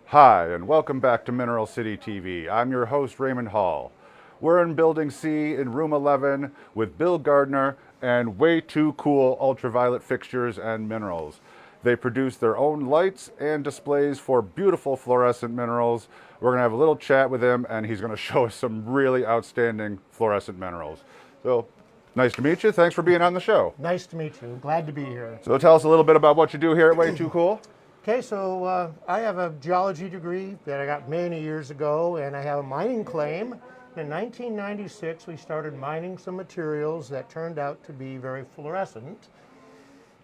Hi, and welcome back to Mineral City TV. I'm your host, Raymond Hall. We're in Building C in room 11 with Bill Gardner and way too cool ultraviolet fixtures and minerals. They produce their own lights and displays for beautiful fluorescent minerals. We're going to have a little chat with him, and he's going to show us some really outstanding fluorescent minerals. So, nice to meet you. Thanks for being on the show. Nice to meet you. Glad to be here. So tell us a little bit about what you do here at Way Too Cool. Okay, so I have a geology degree that I got many years ago, and I have a mining claim. In 1996, we started mining some materials that turned out to be very fluorescent.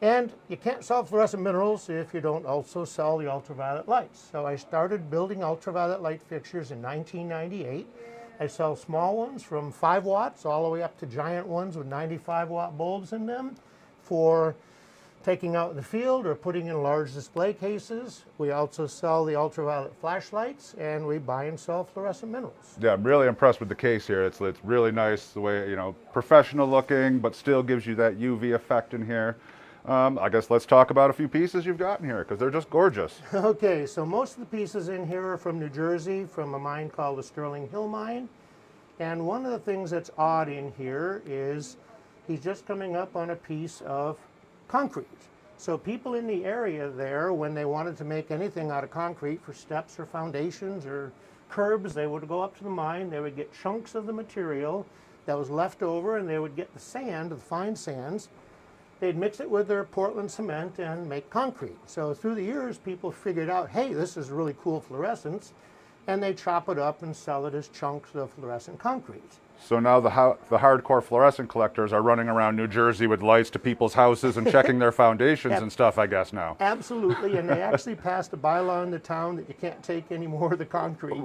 And you can't sell fluorescent minerals if you don't also sell the ultraviolet lights. So I started building ultraviolet light fixtures in 1998. I sell small ones from 5 watts all the way up to giant ones with 95-watt bulbs in them for taking out in the field or putting in large display cases. We also sell the ultraviolet flashlights, and we buy and sell fluorescent minerals. Yeah, I'm really impressed with the case here. It's really nice, the way, professional looking, but still gives you that UV effect in here. I guess let's talk about a few pieces you've got in here, because they're just gorgeous. Okay, so most of the pieces in here are from New Jersey, from a mine called the Sterling Hill Mine. And one of the things that's odd in here is he's just coming up on a piece of concrete. So people in the area there, when they wanted to make anything out of concrete for steps or foundations or curbs, they would go up to the mine, they would get chunks of the material that was left over, and they would get the sand, the fine sands. They'd mix it with their Portland cement and make concrete. So through the years, people figured out, hey, this is really cool fluorescence, and they chop it up and sell it as chunks of fluorescent concrete. So now the hardcore fluorescent collectors are running around New Jersey with lights to people's houses and checking their foundations and stuff, I guess, now. Absolutely, and they actually passed a bylaw in the town that you can't take any more of the concrete.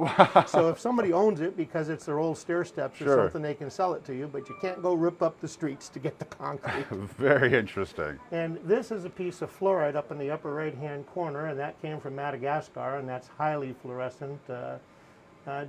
So if somebody owns it because it's their old stair steps or something, they can sell it to you, but you can't go rip up the streets to get the concrete. Very interesting. And this is a piece of fluorite up in the upper right-hand corner, and that came from Madagascar, and that's highly fluorescent.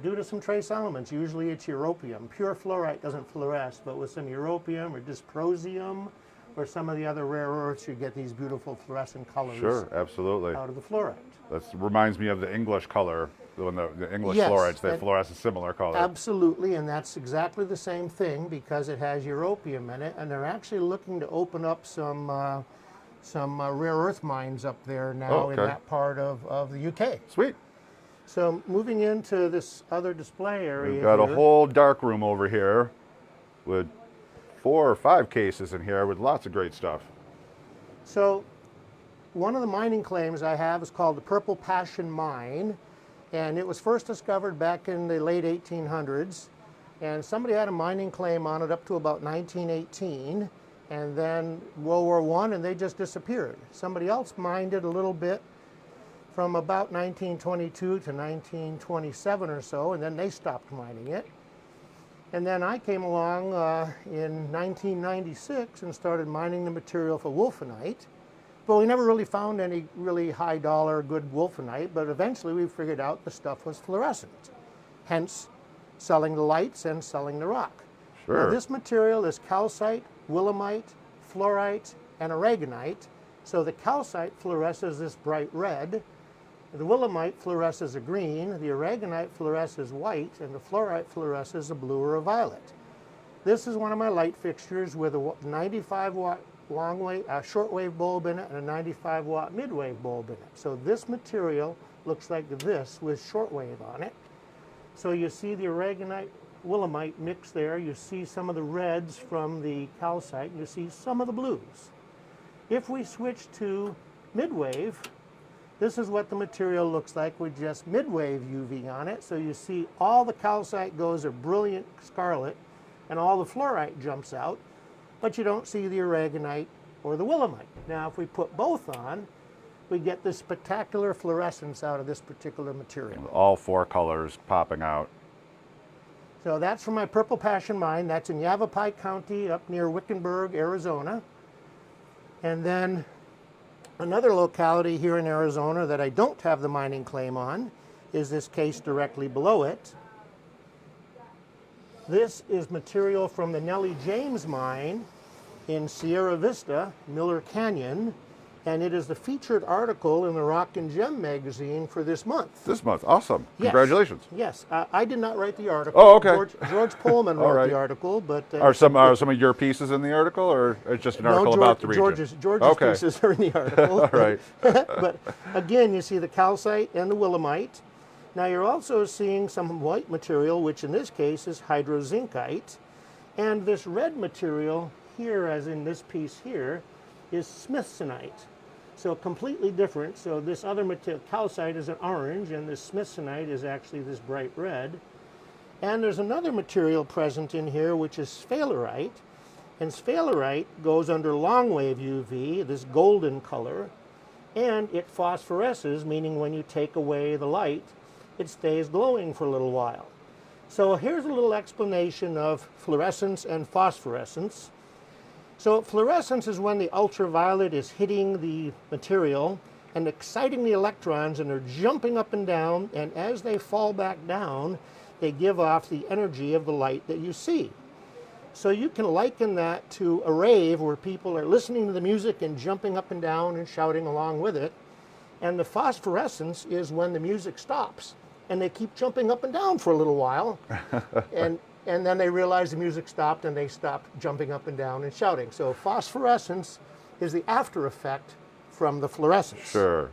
Due to some trace elements. Usually it's europium. Pure fluorite doesn't fluoresce, but with some europium or dysprosium or some of the other rare earths, you get these beautiful fluorescent colors. Sure, absolutely. Out of the fluorite. That reminds me of the English color, when the English Yes, fluorites, they fluoresce a similar color. Absolutely, and that's exactly the same thing because it has europium in it, and they're actually looking to open up some rare earth mines up there now in that part of the UK. Sweet. So moving into this other display area, we've got a whole dark room over here with 4 or 5 cases in here with lots of great stuff. So one of the mining claims I have is called the Purple Passion Mine, and it was first discovered back in the late 1800s, and somebody had a mining claim on it up to about 1918, and then World War I, and they just disappeared. Somebody else mined it a little bit from about 1922 to 1927 or so, and then they stopped mining it. And then I came along in 1996 and started mining the material for wolfenite. But we never really found any really high dollar good wolfenite, but eventually we figured out the stuff was fluorescent, hence selling the lights and selling the rock. Sure. Now, this material is calcite, willemite, fluorite, and aragonite. So the calcite fluoresces this bright red, the willemite fluoresces a green, the aragonite fluoresces white, and the fluorite fluoresces a blue or a violet. This is one of my light fixtures with a 95-watt shortwave bulb in it and a 95-watt midwave bulb in it. So this material looks like this with shortwave on it. So you see the aragonite willemite mix there. You see some of the reds from the calcite, and you see some of the blues. If we switch to midwave, this is what the material looks like with just midwave UV on it. So you see all the calcite goes a brilliant scarlet and all the fluorite jumps out, but you don't see the aragonite or the willemite. Now if we put both on, we get this spectacular fluorescence out of this particular material. All 4 colors popping out. So that's from my Purple Passion Mine. That's in Yavapai County up near Wickenburg, Arizona. And then another locality here in Arizona that I don't have the mining claim on is this case directly below it. This is material from the Nellie James mine in Sierra Vista, Miller Canyon, And it is the featured article in the Rock and Gem magazine for this month. This month, awesome. Yes. Congratulations. Yes, I did not write the article. Oh, okay. George Pullman All wrote right. the article, but Are some of your pieces in the article, or it's just an article about the region? George's Okay. pieces are in the article. All right. But again, you see the calcite and the willemite. Now you're also seeing some white material, which in this case is hydrozincite, and this red material here, as in this piece here, is smithsonite. So completely different. So this other material, calcite, is an orange, and this smithsonite is actually this bright red. And there's another material present in here, which is sphalerite. And sphalerite goes under long wave UV, this golden color, and it phosphoresces, meaning when you take away the light, it stays glowing for a little while. So here's a little explanation of fluorescence and phosphorescence. So fluorescence is when the ultraviolet is hitting the material and exciting the electrons, and they're jumping up and down, and as they fall back down, they give off the energy of the light that you see. So you can liken that to a rave where people are listening to the music and jumping up and down and shouting along with it. And the phosphorescence is when the music stops and they keep jumping up and down for a little while. And then they realize the music stopped and they stop jumping up and down and shouting. So phosphorescence is the after effect from the fluorescence. Sure.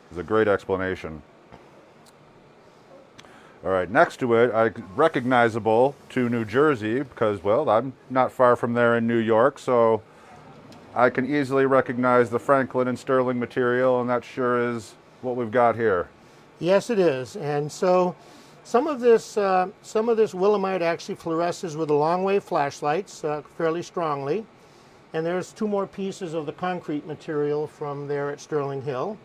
It's a great explanation. All right, next to it, recognizable to New Jersey because, well, I'm not far from there in New York, so I can easily recognize the Franklin and Sterling material, and that sure is what we've got here. Yes, it is. And so some of this willemite actually fluoresces with the long wave flashlights fairly strongly. And there's two more pieces of the concrete material from there at Sterling Hill.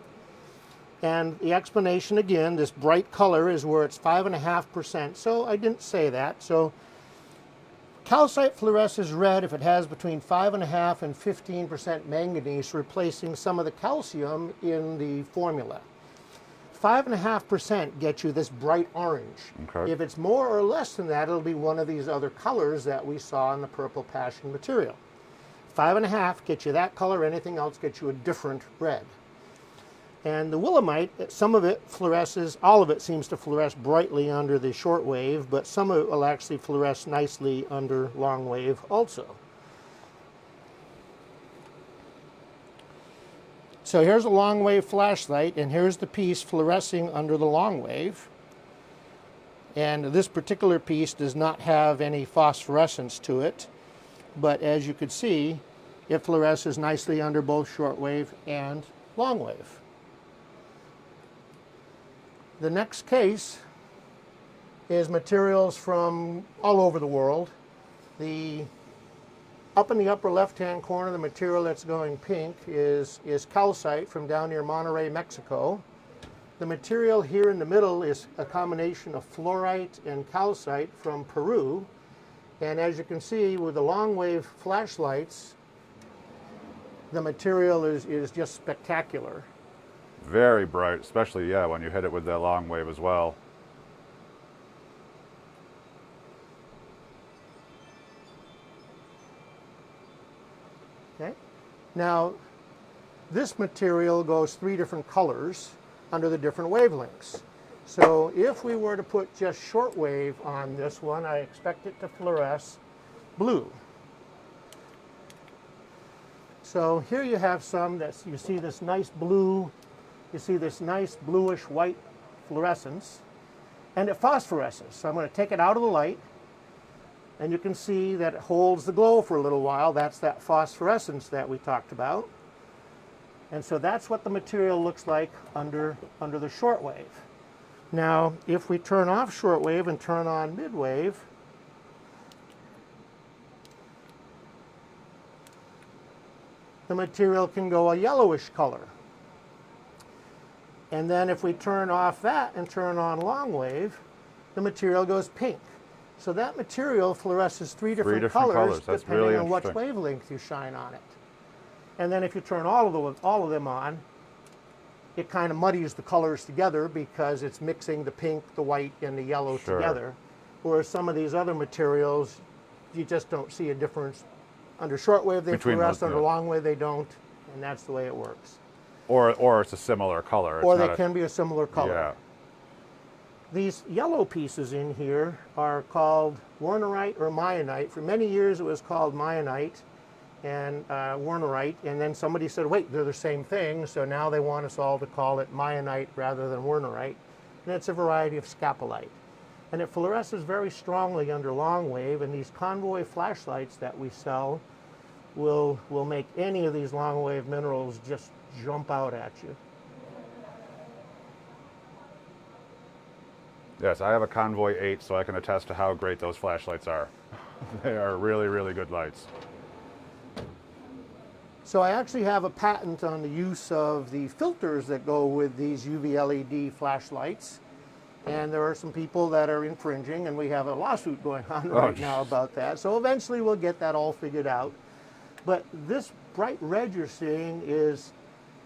And the explanation again, this bright color is where it's 5.5%. So I didn't say that. So calcite fluoresces red if it has between 5.5 and 15% manganese, replacing some of the calcium in the formula. 5.5% gets you this bright orange. Okay. If it's more or less than that, it'll be one of these other colors that we saw in the purple passion material. 5.5 gets you that color, anything else gets you a different red. And the willemite, some of it fluoresces, all of it seems to fluoresce brightly under the short wave, but some of it will actually fluoresce nicely under long wave also. So here's a long wave flashlight, and here's the piece fluorescing under the long wave. And this particular piece does not have any phosphorescence to it, but as you can see, it fluoresces nicely under both shortwave and long wave. The next case is materials from all over the world. Up in the upper left-hand corner, the material that's going pink is calcite from down near Monterrey, Mexico. The material here in the middle is a combination of fluorite and calcite from Peru. And as you can see with the long wave flashlights, the material is just spectacular. Very bright, especially, yeah, when you hit it with that long wave as well. Okay. Now, this material goes 3 different colors under the different wavelengths. So if we were to put just shortwave on this one, I expect it to fluoresce blue. So here you have some that you see this nice blue, you see this nice bluish white fluorescence, and it phosphoresces. So I'm going to take it out of the light, and you can see that it holds the glow for a little while. That's that phosphorescence that we talked about. And so that's what the material looks like under the shortwave. Now, if we turn off shortwave and turn on midwave, the material can go a yellowish color. And then if we turn off that and turn on long wave, the material goes pink. So that material fluoresces three different colors That's depending really on what interesting. wavelength you shine on it. And then if you turn all of them on, it kind of muddies the colors together because it's mixing the pink, the white, and the yellow together. Whereas some of these other materials, you just don't see a difference. Under shortwave they fluoresce, under long wave they don't, and that's the way it works. Or it's a similar color. or It's they not can be a similar color. Yeah. These yellow pieces in here are called Wernerite or Mionite. For many years it was called Mionite and Wernerite, and then somebody said, wait, they're the same thing, so now they want us all to call it Mionite rather than Wernerite. And it's a variety of scapolite. And it fluoresces very strongly under long wave, and these convoy flashlights that we sell will make any of these long wave minerals just jump out at you. Yes, I have a Convoy 8, so I can attest to how great those flashlights are. They are really, really good lights. So I actually have a patent on the use of the filters that go with these UV LED flashlights. And there are some people that are infringing, and we have a lawsuit going on right now about that. So eventually we'll get that all figured out. But this bright red you're seeing is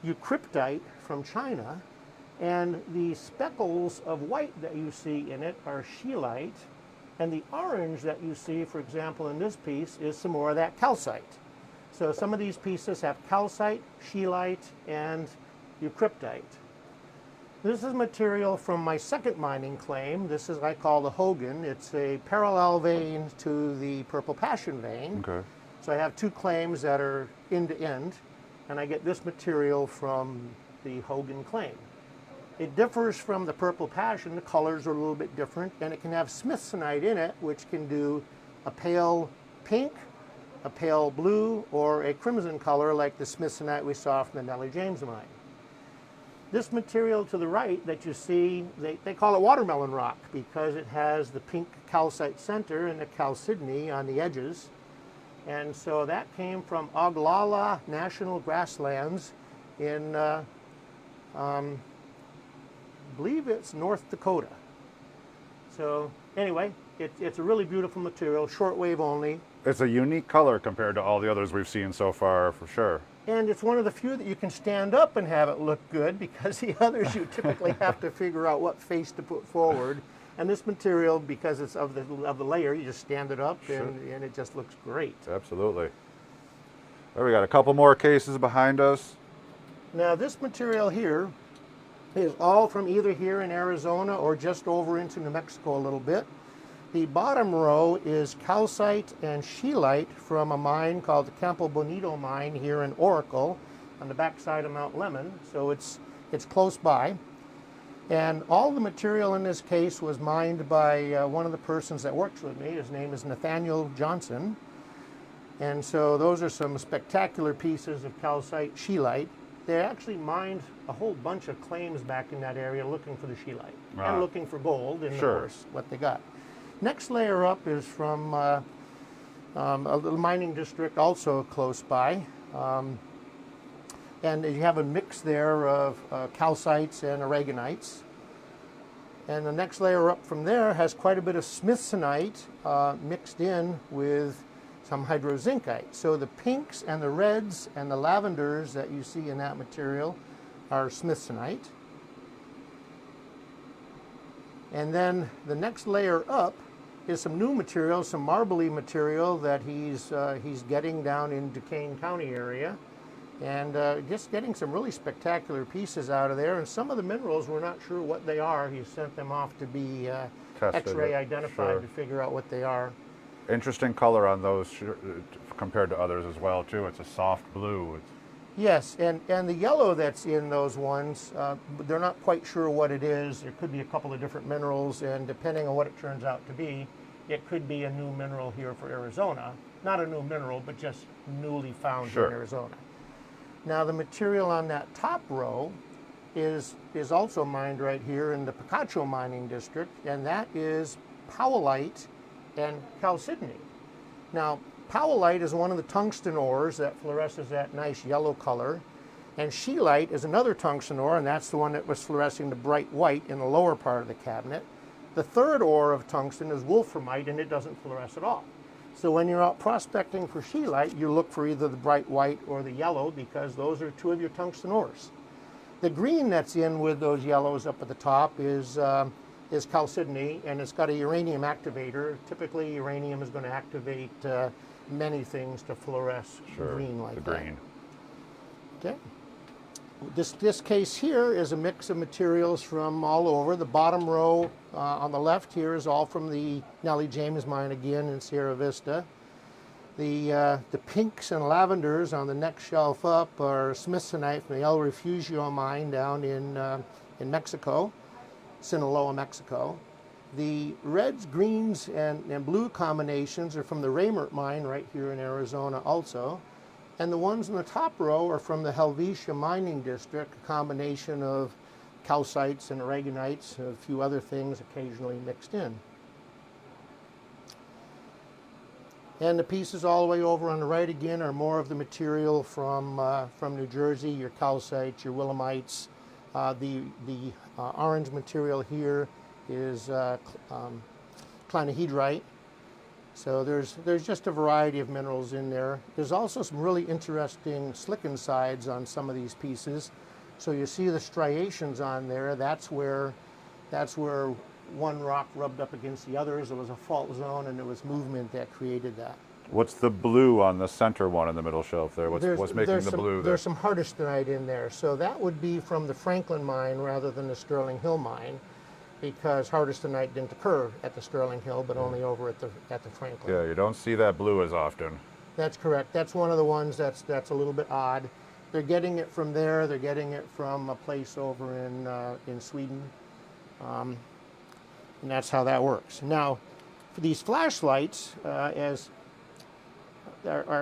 eucryptite from China. And the speckles of white that you see in it are scheelite. And the orange that you see, for example, in this piece is some more of that calcite. So some of these pieces have calcite, scheelite, and eucryptite. This is material from my second mining claim. This is I call the Hogan. It's a parallel vein to the Purple Passion vein. Okay. So I have two claims that are end to end, and I get this material from the Hogan claim. It differs from the Purple Passion. The colors are a little bit different, and it can have smithsonite in it, which can do a pale pink, a pale blue, or a crimson color like the smithsonite we saw from the Nellie James mine. This material to the right that you see, they call it watermelon rock because it has the pink calcite center and the chalcedony on the edges. And so that came from Oglala National Grasslands in, I believe it's North Dakota. So anyway, it's a really beautiful material, shortwave only. It's a unique color compared to all the others we've seen so far, for sure. And it's one of the few that you can stand up and have it look good, because the others you typically have to figure out what face to put forward. And this material, because it's of the layer, you just stand it up and it just looks great. Absolutely. There we got a couple more cases behind us. Now this material here is all from either here in Arizona or just over into New Mexico a little bit. The bottom row is calcite and scheelite from a mine called the Campo Bonito mine here in Oracle on the backside of Mount Lemmon, so it's close by. And all the material in this case was mined by one of the persons that works with me. His name is Nathaniel Johnson. And so those are some spectacular pieces of calcite scheelite. They actually mined a whole bunch of claims back in that area looking for the scheelite and looking for gold, and of course what they got. Next layer up is from a little mining district also close by. And you have a mix there of calcites and aragonites. And the next layer up from there has quite a bit of smithsonite mixed in with some hydrozincite. So the pinks and the reds and the lavenders that you see in that material are smithsonite. And then the next layer up is some new material, some marbly material that he's getting down in Duquesne County area, and just getting some really spectacular pieces out of there. And some of the minerals, we're not sure what they are. He sent them off to be X-ray identified to figure out what they are. Interesting color on those compared to others as well too. It's a soft blue. Yes, and the yellow that's in those ones, they're not quite sure what it is. There could be a couple of different minerals, and depending on what it turns out to be, it could be a new mineral here for Arizona. Not a new mineral, but just newly found in Arizona. Now the material on that top row is also mined right here in the Picacho mining district, and that is powellite and chalcedony. Now, powellite is one of the tungsten ores that fluoresces that nice yellow color, and scheelite is another tungsten ore, and that's the one that was fluorescing the bright white in the lower part of the cabinet. The third ore of tungsten is wolframite, and it doesn't fluoresce at all. So when you're out prospecting for scheelite, you look for either the bright white or the yellow, because those are two of your tungsten ores. The green that's in with those yellows up at the top is chalcedony, and it's got a uranium activator. Typically, uranium is going to activate many things to fluoresce green like that. Green. Okay. This case here is a mix of materials from all over. The bottom row on the left here is all from the Nellie James mine again in Sierra Vista. The pinks and lavenders on the next shelf up are smithsonite from the El Refugio mine down in Mexico, Sinaloa, Mexico. The reds, greens, and blue combinations are from the Raymert mine right here in Arizona also. And the ones in the top row are from the Helvetia mining district, a combination of calcites and aragonite, a few other things occasionally mixed in. And the pieces all the way over on the right again are more of the material from New Jersey, your calcites, your willemites. The orange material here is clinahedrite. So there's just a variety of minerals in there. There's also some really interesting slicken sides on some of these pieces. So you see the striations on there. That's where one rock rubbed up against the others. It was a fault zone, and it was movement that created that. What's the blue on the center one in the middle shelf there? What's making the blue there? There's some hardestonite in there. So that would be from the Franklin mine rather than the Sterling Hill mine, because hardestonite didn't occur at the Sterling Hill, but only over at the Franklin. Yeah, you don't see that blue as often. That's correct. That's one of the ones that's a little bit odd. They're getting it from there. They're getting it from a place over in Sweden. And that's how that works. Now, for these flashlights, are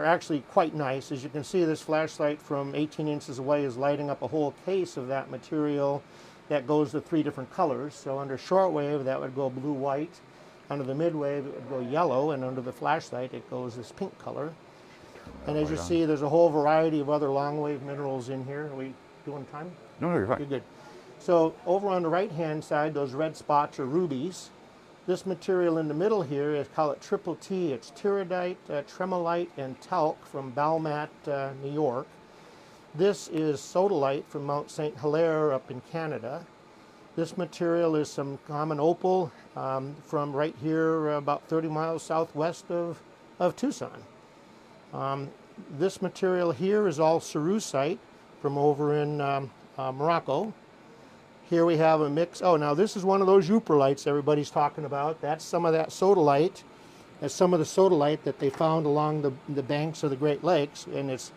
actually quite nice. As you can see, this flashlight from 18 inches away is lighting up a whole case of that material that goes to 3 different colors. So under shortwave, that would go blue-white. Under the midwave, it would go yellow, and under the flashlight, it goes this pink color. And as you see, there's a whole variety of other long-wave minerals in here. Are we doing time? No, you're fine. You're good. So over on the right-hand side, those red spots are rubies. This material in the middle here is, call it triple T. It's tyrrhodite, tremolite, and talc from Balmat, New York. This is sodalite from Mount St. Hilaire up in Canada. This material is some common opal from right here about 30 miles southwest of Tucson. This material here is all cerussite from over in Morocco. Here we have a mix. Oh, now this is one of those euprolites everybody's talking about. That's some of that sodalite. That's some of the sodalite that they found along the banks of the Great Lakes. And it's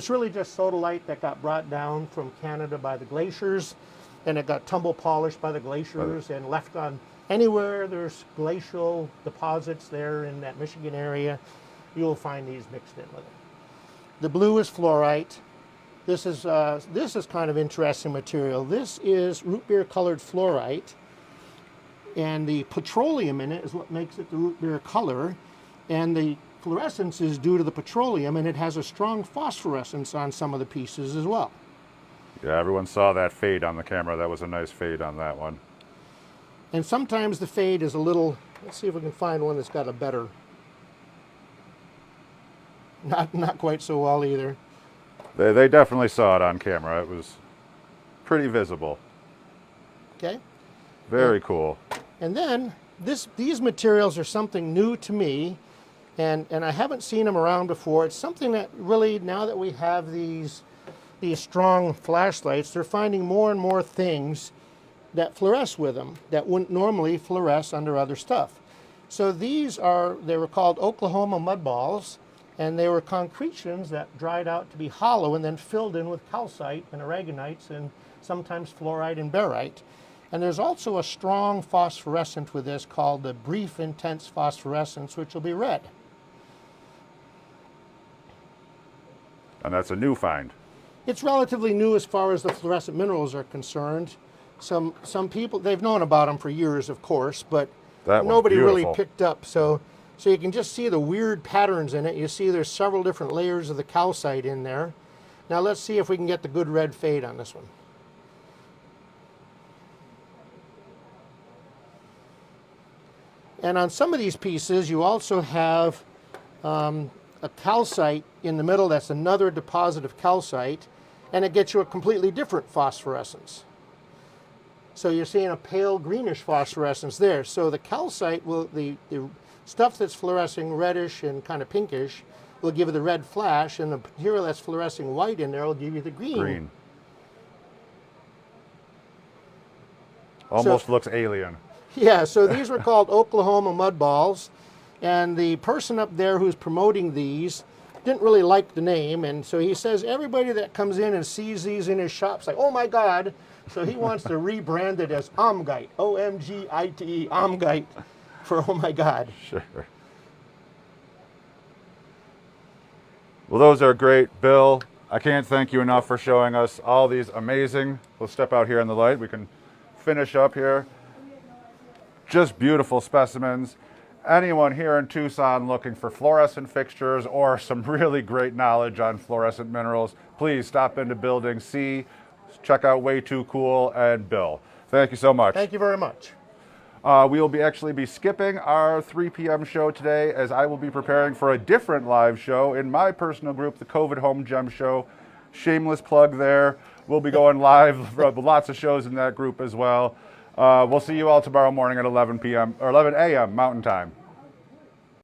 really just sodalite that got brought down from Canada by the glaciers, and it got tumble polished by the glaciers and left on anywhere there's glacial deposits there in that Michigan area. You'll find these mixed in with it. The blue is fluorite. This is kind of interesting material. This is root beer colored fluorite, and the petroleum in it is what makes it the root beer color, and the fluorescence is due to the petroleum, and it has a strong phosphorescence on some of the pieces as well. Yeah, everyone saw that fade on the camera. That was a nice fade on that one. And sometimes the fade is a little, let's see if we can find one that's got a better, not quite so well either. They definitely saw it on camera. It was pretty visible. Okay. Very cool. And then these materials are something new to me, and I haven't seen them around before. It's something that really, now that we have these strong flashlights, they're finding more and more things that fluoresce with them that wouldn't normally fluoresce under other stuff. So they were called Oklahoma mud balls. And they were concretions that dried out to be hollow and then filled in with calcite and aragonites and sometimes fluorite and barite. And there's also a strong phosphorescent with this called the brief intense phosphorescence, which will be red. And that's a new find. It's relatively new as far as the fluorescent minerals are concerned. Some people, they've known about them for years, of course, but nobody really picked up. So you can just see the weird patterns in it. You see there's several different layers of the calcite in there. Now let's see if we can get the good red fade on this one. And on some of these pieces, you also have a calcite in the middle. That's another deposit of calcite, and it gets you a completely different phosphorescence. So you're seeing a pale greenish phosphorescence there. So the calcite will, the stuff that's fluorescing reddish and kind of pinkish will give you the red flash, and the material that's fluorescing white in there will give you the green. Almost looks alien. Yeah, so these were called Oklahoma mud balls, and the person up there who's promoting these didn't really like the name, and so he says everybody that comes in and sees these in his shop's like, oh my God. So he wants to rebrand it as Omgite, O-M-G-I-T-E, Omgite, for oh my God. Sure. Well, those are great, Bill. I can't thank you enough for showing us all these amazing, we'll step out here in the light, we can finish up here. Just beautiful specimens. Anyone here in Tucson looking for fluorescent fixtures or some really great knowledge on fluorescent minerals, please stop into Building C, check out Way Too Cool and Bill. Thank you so much. Thank you very much. We will actually be skipping our 3 p.m. show today, as I will be preparing for a different live show in my personal group, the COVID Home Gem Show. Shameless plug there. We'll be going live, lots of shows in that group as well. We'll see you all tomorrow morning at 11 p.m. or 11 a.m. Mountain Time.